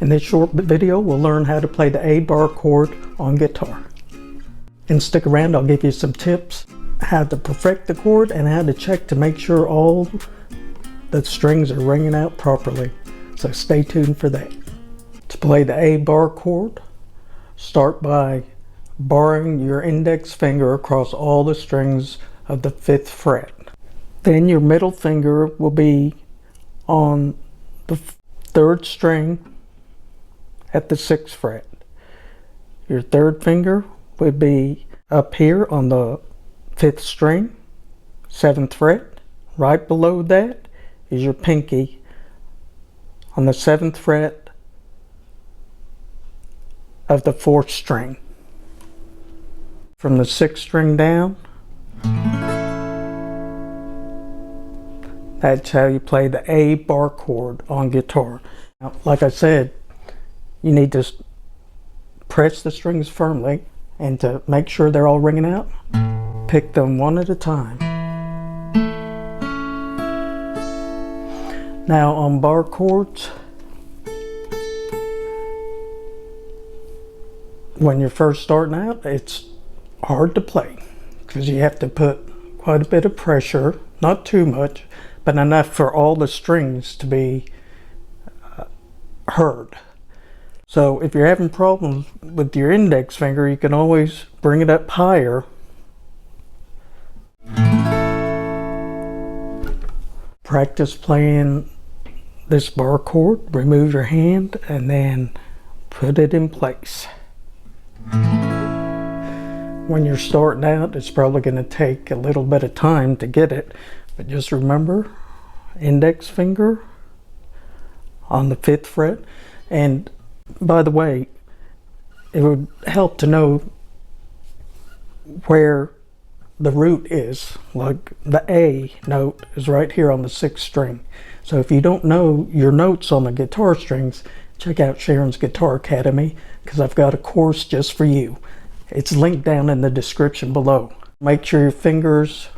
In this short video, we'll learn how to play the A bar chord on guitar. And stick around, I'll give you some tips how to perfect the chord and how to check to make sure all the strings are ringing out properly. So stay tuned for that. To play the A bar chord, start by barring your index finger across all the strings of the 5th fret. Then your middle finger will be on the 3rd string at the 6th fret. Your 3rd finger would be up here on the 5th string, 7th fret. Right below that is your pinky on the 7th fret of the 4th string. From the 6th string down, that's how you play the A bar chord on guitar. Now, like I said, you need to press the strings firmly, and to make sure they're all ringing out, pick them one at a time. Now on bar chords, when you're first starting out, it's hard to play because you have to put quite a bit of pressure, not too much, but enough for all the strings to be heard. So if you're having problems with your index finger, you can always bring it up higher. Practice playing this bar chord. Remove your hand and then put it in place. When you're starting out, it's probably going to take a little bit of time to get it, but just remember, index finger on the 5th fret. And by the way, it would help to know where the root is. Like the A note is right here on the 6th string. So if you don't know your notes on the guitar strings, check out Sharon's Guitar Academy, because I've got a course just for you. It's linked down in the description below. Make sure your fingers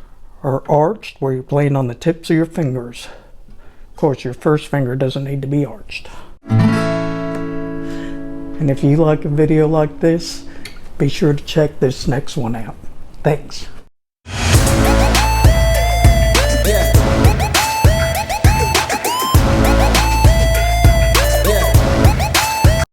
are arched where you're playing on the tips of your fingers. Of course, your first finger doesn't need to be arched. And if you like a video like this, be sure to check this next one out. Thanks.